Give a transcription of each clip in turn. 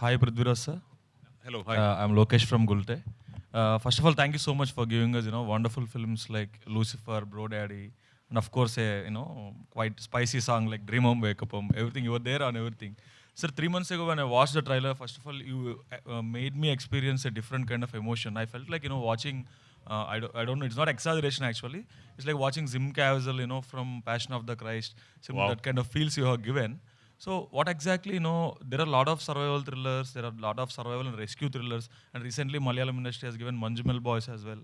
Hi, Prithviraj sir. Hello, hi. I'm Lokesh from Gulte. First of all, thank you so much for giving us, wonderful films like Lucifer, Bro Daddy, and of course, quite spicy song like Dream Home, Wake Up Home. Everything you were there on everything. Sir, 3 months ago when I watched the trailer, first of all, you made me experience a different kind of emotion. I felt like watching. I don't know. It's not exaggeration actually. It's like watching Jim Caviezel, from Passion of the Christ. Wow. That kind of feels you have given. So what exactly, there are a lot of survival thrillers, there are a lot of survival and rescue thrillers, and recently Malayalam industry has given Manjumal Boys as well.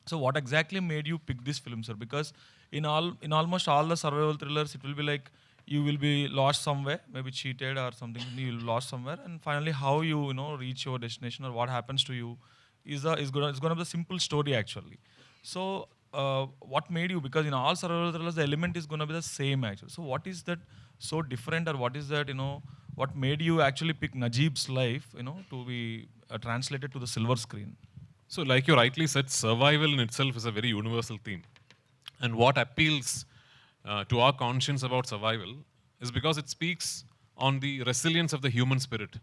So what exactly made you pick this film, sir? Because in almost all the survival thrillers, it will be like you will be lost somewhere, maybe cheated or something, you will lost somewhere, and finally how you reach your destination or what happens to you is gonna be a simple story actually. So what made you? Because in all survival thrillers, the element is gonna be the same actually. So what is that so different, or what is that what made you actually pick Najib's life to be translated to the silver screen? So, like you rightly said, survival in itself is a very universal theme. And what appeals to our conscience about survival is because it speaks on the resilience of the human spirit.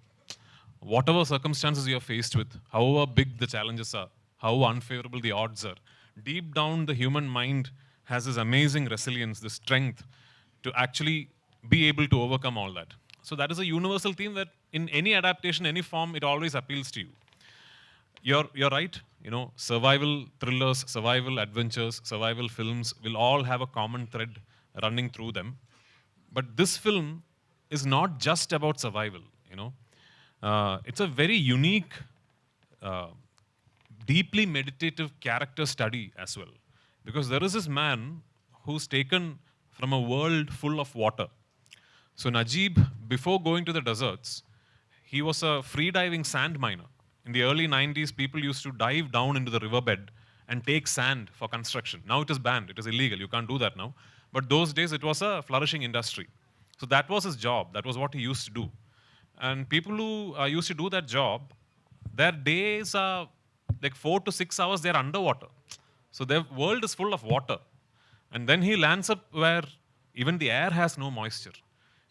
Whatever circumstances you're faced with, however big the challenges are, how unfavorable the odds are, deep down the human mind has this amazing resilience, this strength to actually be able to overcome all that. So that is a universal theme that in any adaptation, any form, it always appeals to you. You're right. Survival thrillers, survival adventures, survival films will all have a common thread running through them. But this film is not just about survival. It's a very unique, uh, deeply meditative character study as well, because there is this man who's taken from a world full of water. So Najib, before going to the deserts, he was a free-diving sand miner. In the early 90s, people used to dive down into the riverbed and take sand for construction. Now it is banned, it is illegal, you can't do that now. But those days, it was a flourishing industry. So that was his job, that was what he used to do. And people who used to do that job, their days are like 4 to 6 hours, they're underwater. So their world is full of water. And then he lands up where even the air has no moisture.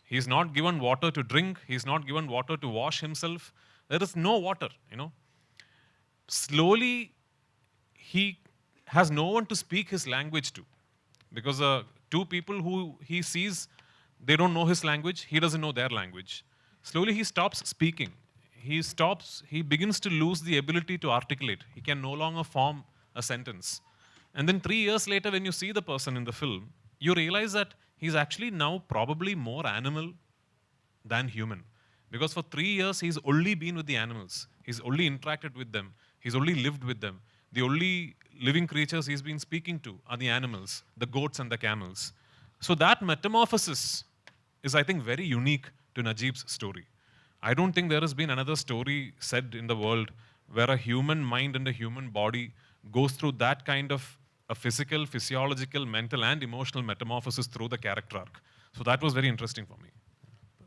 He's not given water to drink. He's not given water to wash himself. There is no water. Slowly, he has no one to speak his language to. Because two people who he sees, they don't know his language. He doesn't know their language. Slowly, he stops speaking. He begins to lose the ability to articulate. He can no longer form a sentence. And then 3 years later, when you see the person in the film, you realize that he's actually now probably more animal than human. Because for 3 years, he's only been with the animals. He's only interacted with them. He's only lived with them. The only living creatures he's been speaking to are the animals, the goats and the camels. So that metamorphosis is, I think, very unique to Najib's story. I don't think there has been another story said in the world where a human mind and a human body goes through that kind of a physical, physiological, mental, and emotional metamorphosis through the character arc. So that was very interesting for me.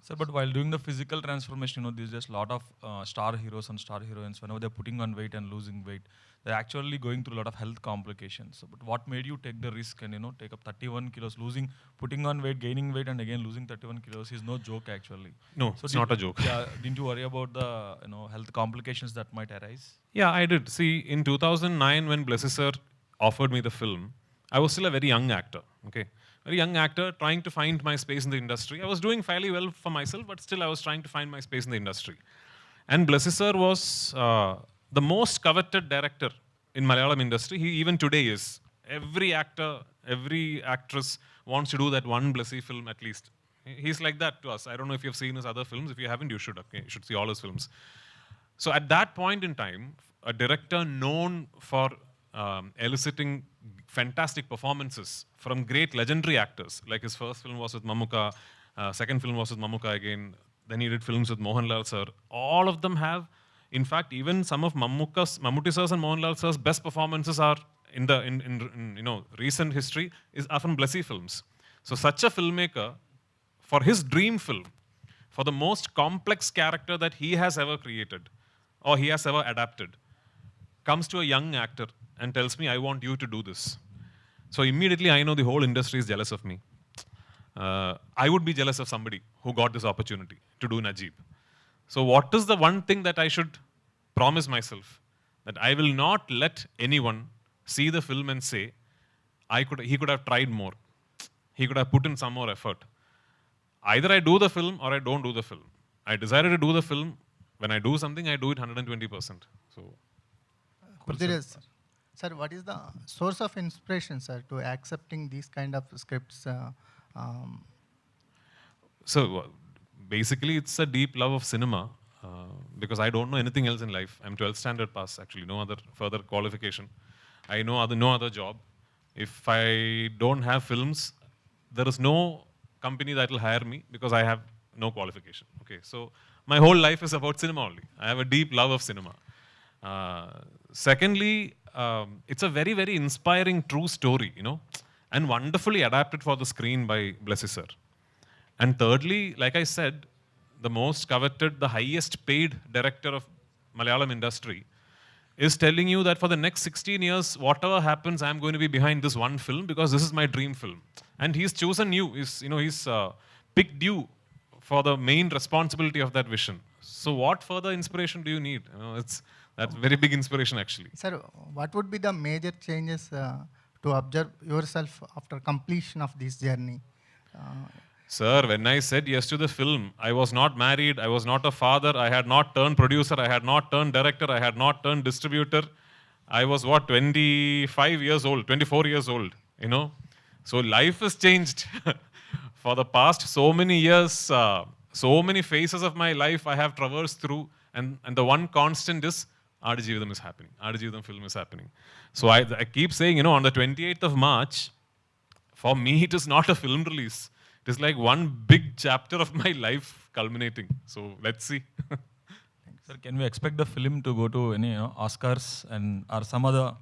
Sir, but while doing the physical transformation, there's just a lot of star heroes and star heroines. Whenever they're putting on weight and losing weight, they're actually going through a lot of health complications. So, but what made you take the risk and take up 31 kilos, putting on weight, gaining weight, and again losing 31 kilos is no joke actually. No, So it's not a joke. Yeah, didn't you worry about the health complications that might arise? Yeah, I did. See, in 2009, when Blessy sir offered me the film, I was still a very young actor. Okay, very young actor trying to find my space in the industry. I was doing fairly well for myself, but still I was trying to find my space in the industry. And Blessy sir was the most coveted director in Malayalam industry. He even today is. Every actor, every actress wants to do that one Blessy film at least. He's like that to us. I don't know if you've seen his other films. If you haven't, you should. Okay, you should see all his films. So at that point in time, a director known for eliciting fantastic performances from great legendary actors, like his first film was with Mammootty, second film was with Mammootty again, then he did films with Mohanlal sir. All of them have, in fact, even some of Mammootty sir's and Mohanlal sir's best performances are in recent history are from Blessy films. So such a filmmaker, for his dream film, for the most complex character that he has ever created or he has ever adapted, comes to a young actor and tells me, I want you to do this. So immediately I know the whole industry is jealous of me. I would be jealous of somebody who got this opportunity to do Najib. So what is the one thing that I should promise myself? That I will not let anyone see the film and say, he could have tried more. He could have put in some more effort. Either I do the film or I don't do the film. I decided to do the film. When I do something, I do it 120%. So, Prithviraj, sir, what is the source of inspiration, sir, to accepting these kind of scripts? Um, so basically, it's a deep love of cinema because I don't know anything else in life. I'm 12th standard pass, actually, no other further qualification. I know no other job. If I don't have films, there is no company that will hire me because I have no qualification. Okay, so my whole life is about cinema only. I have a deep love of cinema. Secondly, it's a very, very inspiring true story, and wonderfully adapted for the screen by Blessy sir. And thirdly, like I said, the most coveted, the highest paid director of Malayalam industry is telling you that for the next 16 years, whatever happens, I'm going to be behind this one film because this is my dream film. And he's chosen you. He's picked you for the main responsibility of that vision. So what further inspiration do you need? That's very big inspiration actually. Sir, what would be the major changes to observe yourself after completion of this journey? Uh, Sir, when I said yes to the film, I was not married, I was not a father, I had not turned producer, I had not turned director, I had not turned distributor. I was 25 years old, 24 years old. So life has changed. For the past so many years, so many phases of my life I have traversed through, and the one constant is Adijeevitham is happening. Adijeevitham film is happening. So I keep saying, on the 28th of March, for me it is not a film release. It is like one big chapter of my life culminating. So let's see. Sir, can we expect the film to go to any Oscars and or some other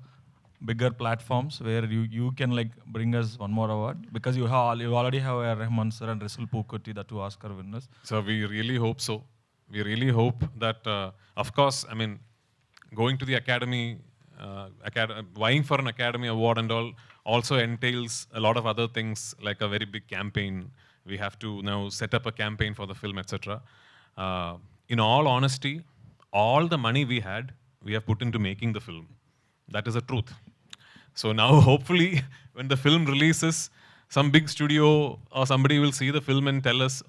bigger platforms where you can like bring us one more award? Because you already have Rahman sir and Rasul Pookutty, the two Oscar winners. So we really hope so. We really hope that, of course, going to the academy, vying for an academy award and all also entails a lot of other things like a very big campaign. We have to now set up a campaign for the film, etc. In all honesty, all the money we had, we have put into making the film. That is the truth. So now, hopefully, when the film releases, some big studio or somebody will see the film and tell us,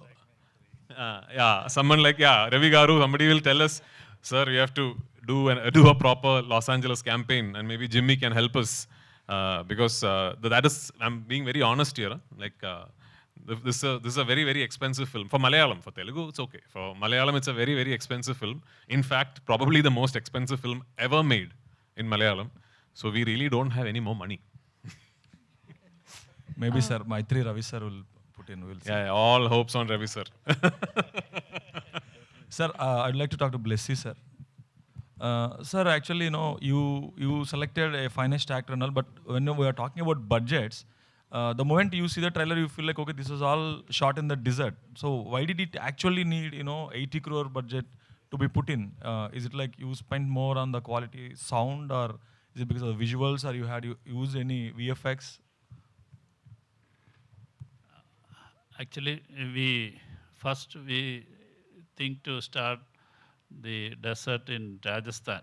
someone like Ravi Garu, somebody will tell us, sir, we have to do a proper Los Angeles campaign, and maybe Jimmy can help us because that is, I'm being very honest here. This is a very, very expensive film. For Malayalam, for Telugu, it's okay. For Malayalam, it's a very, very expensive film. In fact, probably the most expensive film ever made in Malayalam. So we really don't have any more money. Maybe sir, Maitri Ravi sir will put in. We'll see. Yeah, all hopes on Ravi sir. Sir, I'd like to talk to Blessy sir. Sir, actually, you selected a finest actor and all, but when we are talking about budgets, the moment you see the trailer, you feel like, okay, this is all shot in the desert. So why did it actually need, 80 crore budget to be put in? Is it like you spent more on the quality sound, or is it because of the visuals, or you used any VFX? Actually, we think to start the desert in Rajasthan,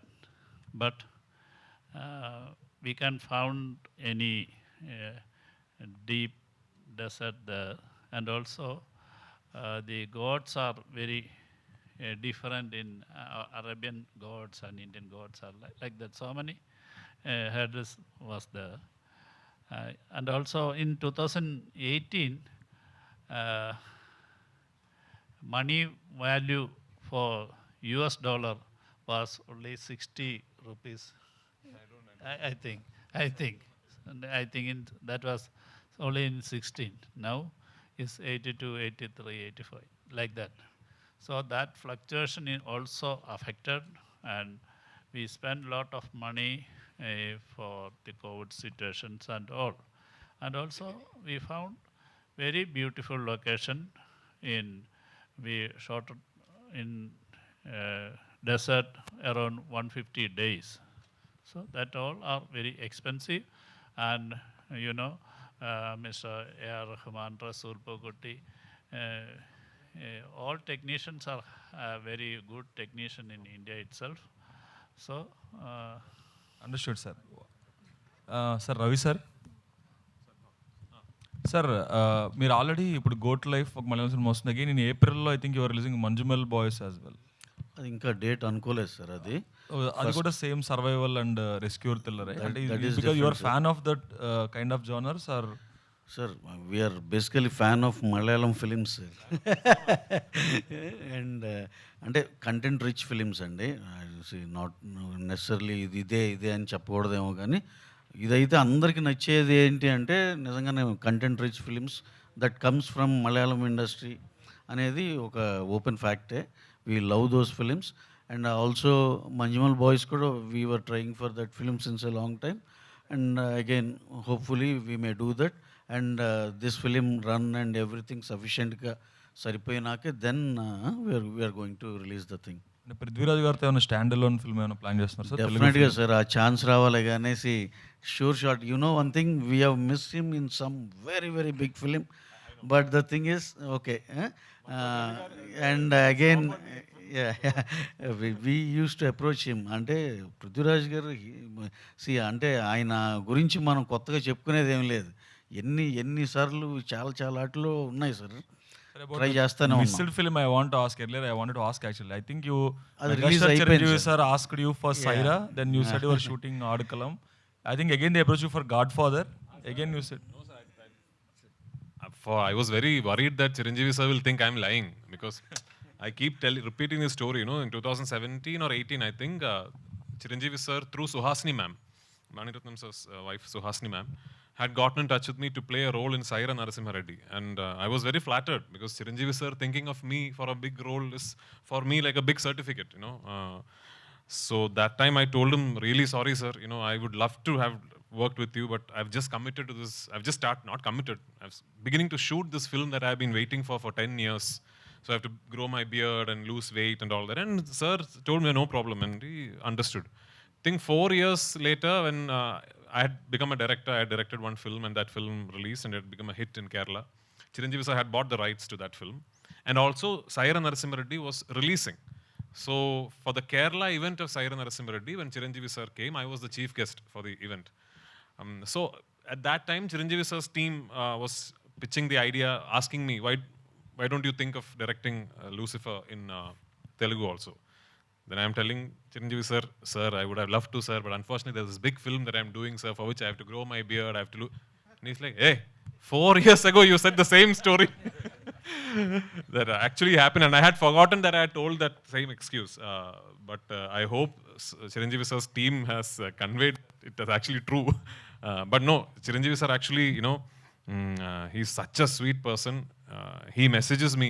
but we can't found any deep desert there, and also the gods are very different in Arabian gods and Indian gods are like that. So many hurdles was there, and also in 2018. Money value for US dollar was only 60 rupees. I think. And I think that was only in 16. Now it's 82, 83, 85, like that. So that fluctuation is also affected, and we spend a lot of money for the COVID situations and all. And also we found very beautiful location we shot in desert around 150 days. So that all are very expensive, and Mr. A.R. Rahman, Rasul Pookutty, all technicians are very good technician in India itself. So, understood sir. Sir Ravi sir, sir మీరు already ఇప్పుడు goat life ఒక Malayalam cinema వస్తుంది. Again in ఏప్రిల్లో I think your releasing Manjummel Boys as well. అది ఇంకా date అనుకోలేదు సార్. అది కూడా same survival and rescue thriller. అంటే because your fan of that kind of genres are? Sir we are basically fan of Malayalam films and అంటే content rich films అండి. Not necessarily ఇదే అని చెప్పకూడదేమో, కానీ ఇదైతే అందరికీ నచ్చేది ఏంటి అంటే నిజంగానే content rich films that comes from Malayalam industry అనేది ఒక ఓపెన్ ఫ్యాక్టే. We love those films and also Manjummel Boys కూడా we were trying for that film since a long time and again hopefully we may do that and this film run and everything సఫిషియెంట్గా సరిపోయినాకే then we are going to release the thing. అంటే పృథ్వీరాజ్ గారితో ఏమైనా stand alone film ఏమైనా plan చేస్తున్నారు సార్? డెఫినెట్గా sir, ఆ ఛాన్స్ రావాలి అనేసి sure shot. You know one thing, we have missed him in some very very big film, but the thing is okay. And again we use to approach him. అంటే పృథ్వీరాజ్ గారు అంటే ఆయన గురించి మనం కొత్తగా చెప్పుకునేది ఏం లేదు. ఎన్నిసార్లు చాలా ఆటలు ఉన్నాయి సార్, ట్రై చేస్తానే missed film I want to ask earlier. I wanted to ask actually. I think you release అయిపోయింది Chiranjeevi sir asked you for Saira, then you said you were shooting Adkalam. I think again they approached you for Godfather. Again you said I was very worried that Chiranjeevi sir will think I'm lying, because I keep repeating this story. You know, in 2017 or 18, I think Chiranjeevi sir, through Suhasini ma'am, Maniratnam sir's wife Suhasini ma'am, had gotten in touch with me to play a role in Saira Narasimha Reddy, and I was very flattered, because Chiranjeevi sir thinking of me for a big role is for me like a big certificate, you know. So that time I told him, really sorry sir, you know, I would love to have worked with you, but I've just committed to this. I've just not committed. I'm beginning to shoot this film that I've been waiting for 10 years. So I have to grow my beard and lose weight and all that. And sir told me no problem, and he understood. I think 4 years later, when I had become a director, I had directed one film, and that film released and it had become a hit in Kerala. Chiranjeevi sir had bought the rights to that film. And also Saira Narasimha Reddy was releasing. So for the Kerala event of Saira Narasimha Reddy, when Chiranjeevi sir came, I was the chief guest for the event. So at that time, Chiranjeevi sir's team was pitching the idea, asking me, why don't you think of directing Lucifer in Telugu also? Then I'm telling Chiranjeevi sir, I would have loved to, sir, but unfortunately there's this big film that I'm doing, sir, for which I have to grow my beard, I have to and he's like, hey, 4 years ago you said the same story. That actually happened, and I had forgotten that I had told that same excuse. But I hope Chiranjeevi sir's team has conveyed it as actually true. But no, Chiranjeevi sir actually, you know, he's such a sweet person. He messages me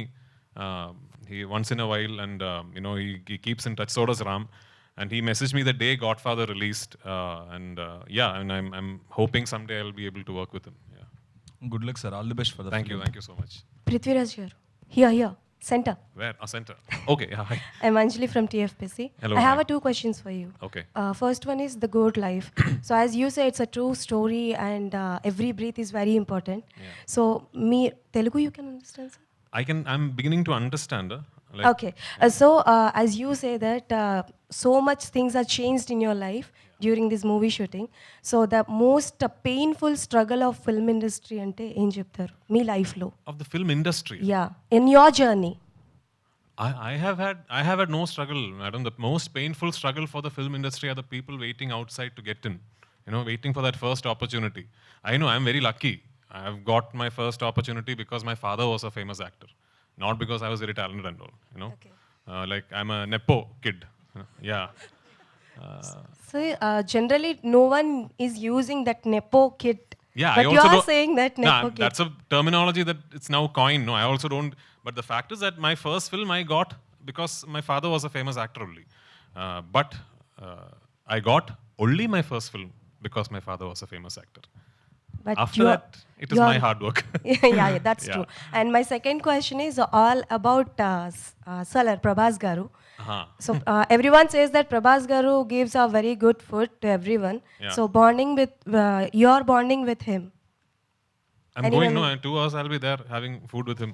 he once in a while, and you know, he keeps in touch. So does Ram, and he messaged me the day Godfather released, and yeah, and I'm hoping someday I'll be able to work with him. Yeah. good luck sir, all the best for the Thank you so much. Prithviraj here. Here. Center. Where? Center. Okay. Yeah. Hi. I'm Anjali from TFPC. Hello, I have hi. 2 questions for you. Okay. First one is the good life. So as you say, it's a true story, and every breath is very important. Yeah. So me Telugu you can understand, sir? I'm beginning to understand. Like, Okay. So as you say that so much things are changed in your life during this movie shooting. So the most painful struggle of film industry ante em cheptaru me life lo? of the film industry. Yeah, in your journey. I have had no struggle, madam. The most painful struggle for the film industry are the people waiting outside to get in. You know, waiting for that first opportunity. I know I'm very lucky. I have got my first opportunity because my father was a famous actor, not because I was very talented and all. You know, Okay. Like I'm a nepo kid. Yeah. So generally, no one is using that nepo kit. Yeah, but I you also are don't- saying that nepo kit. That's a terminology that it's now coined. No, I also don't. But the fact is that my first film I got because my father was a famous actor only. But I got only my first film because my father was a famous actor. But After you are- that, it is you my are- hard work. yeah, that's Yeah. true. And my second question is all about Salar Prabhas Garu. Uh-huh. So everyone says that Prabhas Garu gives a very good food to everyone. Yeah. So you're bonding with him. I'm Anyone- going, no, in 2 hours I'll be there having food with him.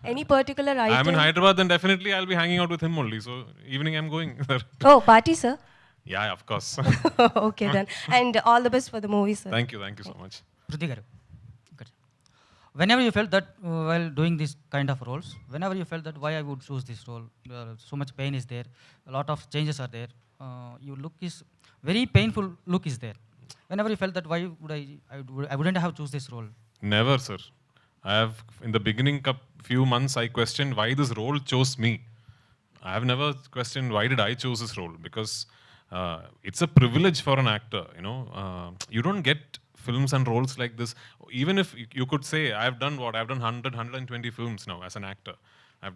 Any particular I'm item? in Hyderabad, then definitely I'll be hanging out with him only. So evening I'm going. Oh, party, sir. Yeah, of course. Okay, then. And all the best for the movie, sir. Thank you so much. Prithvi garu. Good. Whenever you felt that while doing this kind of roles, whenever you felt that why I would choose this role, so much pain is there, a lot of changes are there. Your look is very painful. Look is there. Whenever you felt that why would I wouldn't have choose this role. Never, sir. I have, in the beginning few months, I questioned why this role chose me. I have never questioned why did I choose this role, because it's a privilege for an actor. You don't get films and roles like this. Even if you could say, I've done 120 films now as an actor. I'm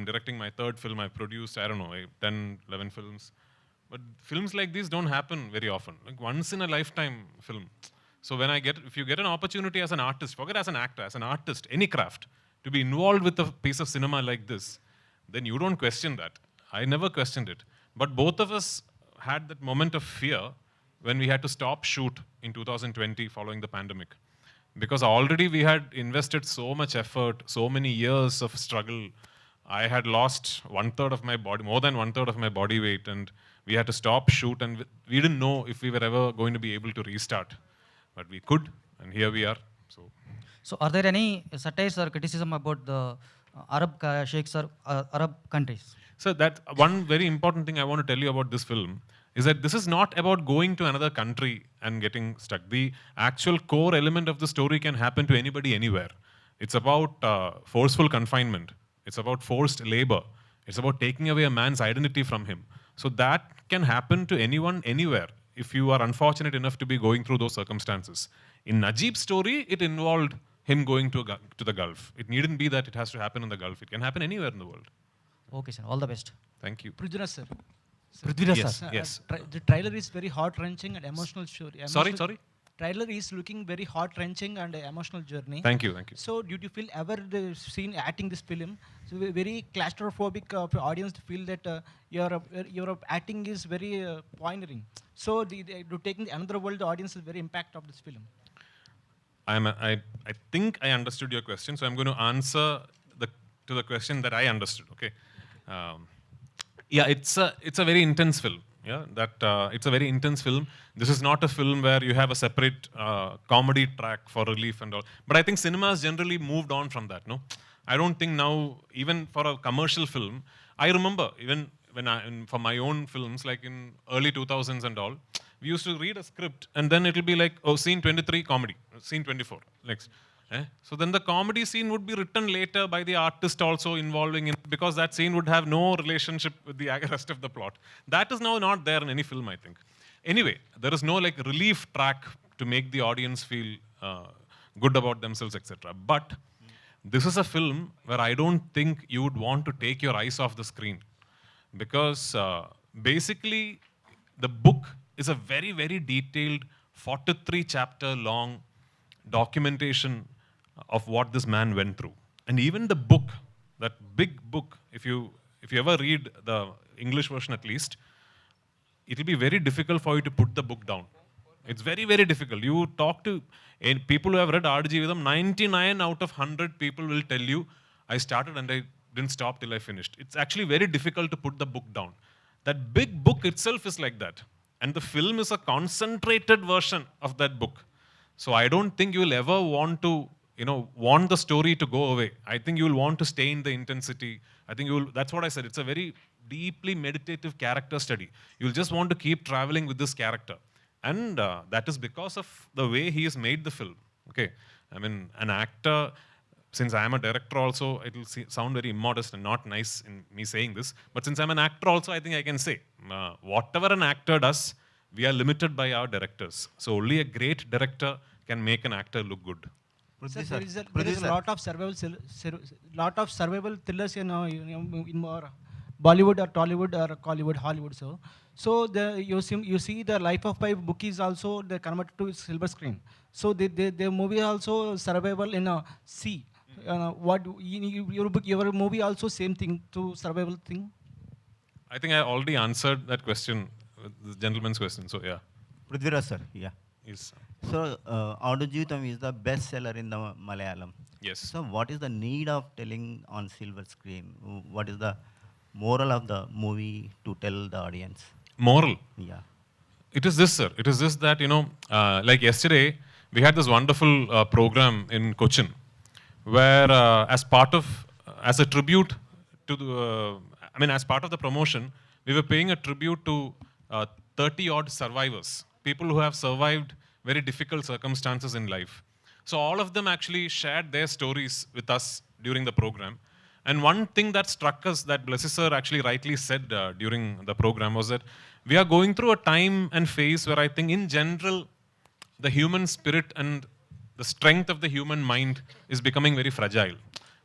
directing my third film. I've produced, 10, 11 films. But films like these don't happen very often. Like once in a lifetime film. So if you get an opportunity as an artist, forget as an actor, as an artist, any craft, to be involved with a piece of cinema like this, then you don't question that. I never questioned it. But both of us had that moment of fear when we had to stop shoot in 2020 following the pandemic. Because already we had invested so much effort, so many years of struggle. I had lost more than 1/3 of my body weight, and we had to stop shoot, and we didn't know if we were ever going to be able to restart. But we could, and here we are. So are there any satires or criticism about the Arab sheikhs or Arab countries? So that one very important thing I want to tell you about this film is that this is not about going to another country and getting stuck. The actual core element of the story can happen to anybody anywhere. It's about forceful confinement. It's about forced labor. It's about taking away a man's identity from him. So that can happen to anyone, anywhere, if you are unfortunate enough to be going through those circumstances. In Najib's story, it involved him going to the Gulf. It needn't be that it has to happen in the Gulf. It can happen anywhere in the world. Okay, sir. All the best. Thank you. Prithviraj sir. Prithviraj Yes, sir. yes. The trailer is very heart-wrenching and emotional story. Sorry? Trailer is looking very heart-wrenching and emotional journey. Thank you. So, did you feel ever the scene acting this film? So, very claustrophobic audience feel that your acting is very pioneering. So, taking another world, the audience is very impact of this film. I think I understood your question, so I'm going to answer to the question that I understood. Okay. It's a very intense film. It's a very intense film. This is not a film where you have a separate comedy track for relief and all. But I think cinema has generally moved on from that. No, I don't think now, even for a commercial film, I remember even for my own films, like in early 2000s and all, we used to read a script and then it'll be like, oh, scene 23 comedy, scene 24 next. So then the comedy scene would be written later by the artist also involving in, because that scene would have no relationship with the rest of the plot. That is now not there in any film, I think. Anyway, there is no like relief track to make the audience feel good about themselves, etc. But this is a film where I don't think you would want to take your eyes off the screen, because basically the book is a very, very detailed 43-chapter long documentation of what this man went through. And even the book, that big book, if you ever read the English version at least, it will be very difficult for you to put the book down. It's very, very difficult. You talk to people who have read R.G. Vidam, 99 out of 100 people will tell you, I started and I didn't stop till I finished. It's actually very difficult to put the book down. That big book itself is like that. And the film is a concentrated version of that book. So I don't think you will ever want to, want the story to go away. I think you will want to stay in the intensity. I think that's what I said. It's a very deeply meditative character study. You'll just want to keep traveling with this character. And that is because of the way he has made the film. Okay. I mean, an actor, since I am a director also, it will sound very immodest and not nice in me saying this. But since I'm an actor also, I think I can say, whatever an actor does, we are limited by our directors. So only a great director can make an actor look good. Sir, there is a lot of survival thrillers in more Bollywood or Tollywood or Collywood, Hollywood. So you see the Life of Pi book is also converted to silver screen. So the movie also survival in a sea. Your movie also same thing to survival thing? I think I already answered that question, the gentleman's question. So yeah. Prithviraj sir, yeah. is. So, Audu Jeetam is the best seller in the Malayalam. Yes. So, what is the need of telling on silver screen? What is the moral of the movie to tell the audience? Moral. Yeah. It is this, sir. It is this that, like yesterday, we had this wonderful program in Cochin, where as a tribute to the, as part of the promotion, we were paying a tribute to 30 odd survivors, people who have survived very difficult circumstances in life. So all of them actually shared their stories with us during the program. And one thing that struck us that Blessy sir actually rightly said during the program was that we are going through a time and phase where I think in general, the human spirit and the strength of the human mind is becoming very fragile.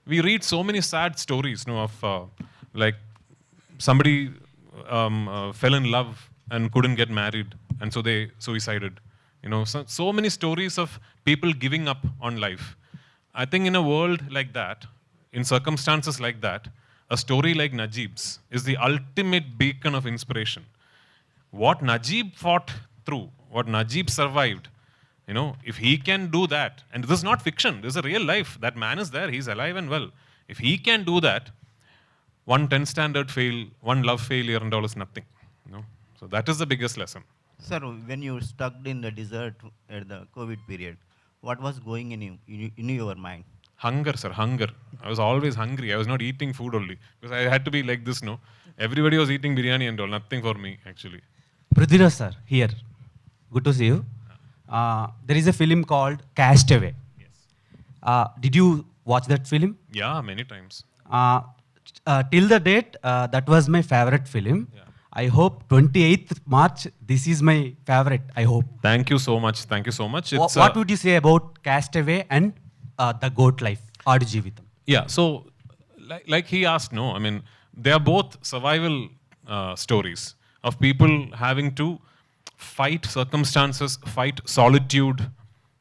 We read so many sad stories, of like somebody fell in love and couldn't get married, and so they suicided. So many stories of people giving up on life. I think in a world like that, in circumstances like that, a story like Najib's is the ultimate beacon of inspiration. What Najib fought through, what Najib survived, if he can do that, and this is not fiction, this is a real life, that man is there, he's alive and well. If he can do that, one 10 standard fail, one love failure and all is nothing. So that is the biggest lesson. Sir, when you stuck in the desert at the COVID period, what was going in your mind? Hunger, sir, hunger. I was always hungry. I was not eating food only. Because I had to be like this, Everybody was eating biryani and all. Nothing for me, actually. Prithviraj sir, here. Good to see you. There is a film called Castaway. Yes. Did you watch that film? Yeah, many times. Till the date, that was my favorite film. Yeah. I hope 28th March, this is my favorite, I hope. Thank you so much. Thank you so much. What would you say about Castaway and The Goat Life, Aadu Jeevitam? Yeah, so like he asked, they are both survival stories of people having to fight circumstances, fight solitude,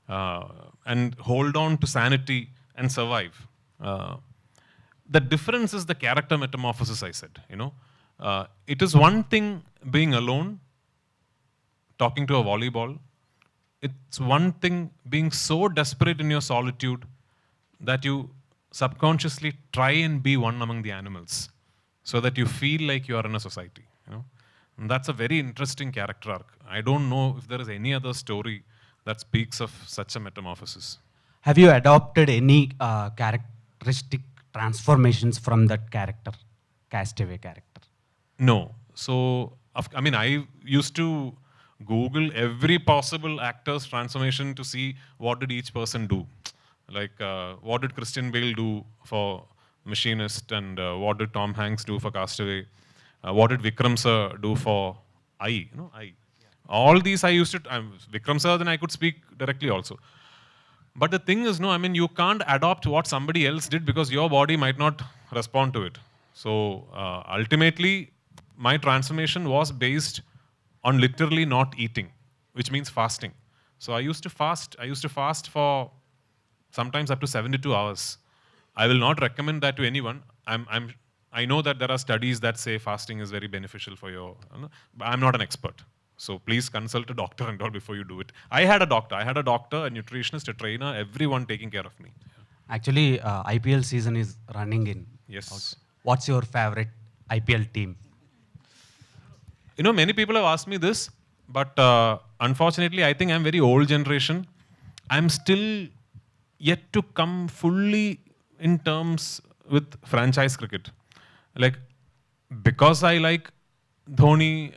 and hold on to sanity and survive. The difference is the character metamorphosis, I said, it is one thing being alone, talking to a volleyball. It's one thing being so desperate in your solitude that you subconsciously try and be one among the animals so that you feel like you are in a society. And that's a very interesting character arc. I don't know if there is any other story that speaks of such a metamorphosis. Have you adopted any characteristic transformations from that character, Castaway character? No. So, I used to Google every possible actor's transformation to see what did each person do. Like, what did Christian Bale do for Machinist, and what did Tom Hanks do for Castaway? What did Vikram sir do for I? I. All these I used to, Vikram sir, then I could speak directly also. But the thing is, you can't adopt what somebody else did because your body might not respond to it. So, ultimately, my transformation was based on literally not eating, which means fasting. So I used to fast. I used to fast for sometimes up to 72 hours. I will not recommend that to anyone. I know that there are studies that say fasting is very beneficial for your, but I'm not an expert. So please consult a doctor and all before you do it. I had a doctor, a nutritionist, a trainer, everyone taking care of me. Actually, IPL season is running in. Yes. What's your favorite IPL team? Many people have asked me this, but unfortunately, I think I'm very old generation. I'm still yet to come fully in terms with franchise cricket. Like, because I like Dhoni,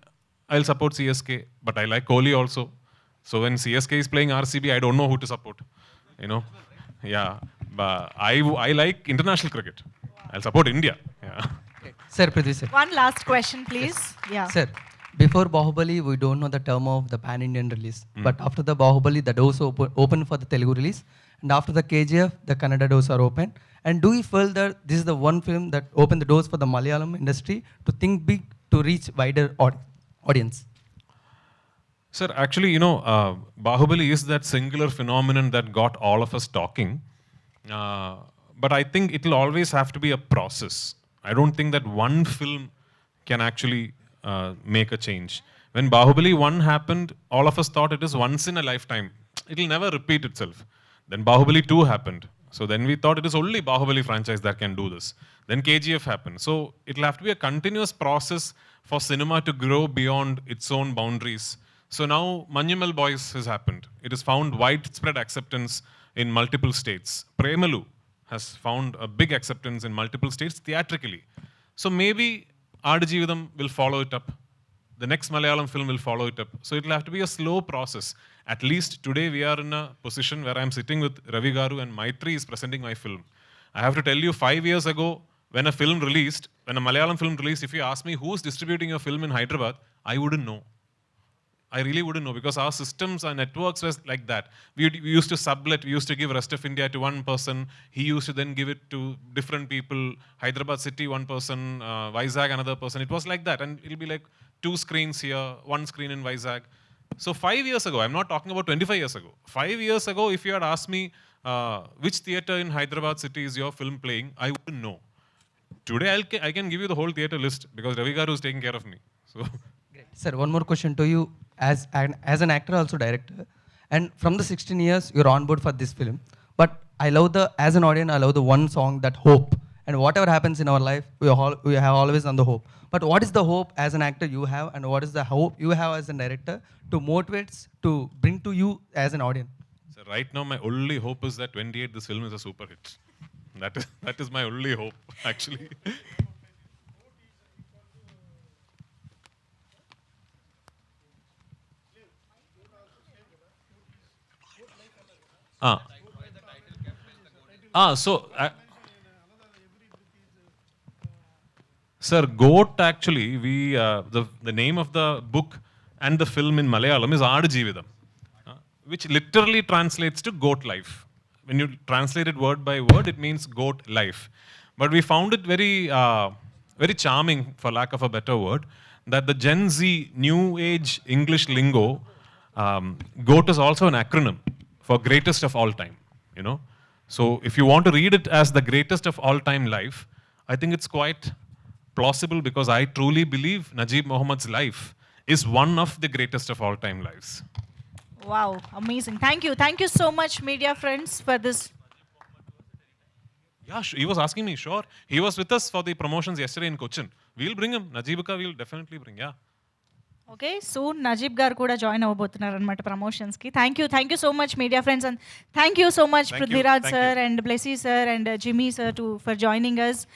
I'll support CSK, but I like Kohli also. So when CSK is playing RCB, I don't know who to support. Yeah. But I like international cricket. I'll support India. Yeah. Sir, Prithvi sir. One last question, please. Yeah. Sir, before Bahubali, we don't know the term of the pan-Indian release. But after the Bahubali, the doors open for the Telugu release. And after the KGF, the Kannada doors are open. And do you feel that this is the one film that opened the doors for the Malayalam industry to think big, to reach wider audience? Sir, actually, Bahubali is that singular phenomenon that got all of us talking. But I think it will always have to be a process. I don't think that one film can actually make a change. When Bahubali 1 happened, all of us thought it is once in a lifetime. It will never repeat itself. Then Bahubali 2 happened. So then we thought it is only Bahubali franchise that can do this. Then KGF happened. So it'll have to be a continuous process for cinema to grow beyond its own boundaries. So now Manjumal Boys has happened. It has found widespread acceptance in multiple states. Premalu has found a big acceptance in multiple states theatrically. So maybe Aadajeevitham will follow it up. The next Malayalam film will follow it up. So it will have to be a slow process. At least today we are in a position where I'm sitting with Ravi Garu and Maitri is presenting my film. I have to tell you, 5 years ago, when a film released, when a Malayalam film released, if you ask me who's distributing a film in Hyderabad, I wouldn't know. I really wouldn't know because our systems, our networks was like that. We used to sublet, we used to give rest of India to one person. He used to then give it to different people. Hyderabad city, one person, Vizag, another person. It was like that. And it'll be like 2 screens here, 1 screen in Vizag. So 5 years ago, I'm not talking about 25 years ago. 5 years ago, if you had asked me which theater in Hyderabad city is your film playing, I wouldn't know. Today, I can give you the whole theater list because Ravi Garu is taking care of me. So. Sir, one more question to you as an actor, also director. And from the 16 years, you're on board for this film. But as an audience, I love the one song, that hope. And whatever happens in our life, we have always on the hope. But what is the hope as an actor you have, and what is the hope you have as a director to motivate, to bring to you as an audience? So right now, my only hope is that 28, this film is a super hit. That is my only hope, actually. Sir, GOAT actually, the name of the book and the film in Malayalam is Aadajeevitham, which literally translates to goat life. When you translate it word by word, it means goat life. But we found it very, very charming, for lack of a better word, that the Gen Z new age English lingo, GOAT is also an acronym for greatest of all time, you know. So if you want to read it as the greatest of all time life, I think it's quite plausible because I truly believe Najib Mohammad's life is one of the greatest of all time lives. Wow, amazing. Thank you. Thank you so much, media friends, for this. Yeah, he was asking me, sure. He was with us for the promotions yesterday in Cochin. We'll bring him. Najibika we'll definitely bring, yeah. Okay, soon Najib garu kuda join avabothunaru annamata promotions ki. Thank you so much, media friends, and thank you so much, Prithviraj sir and Blessy sir and Jimmy sir for joining us.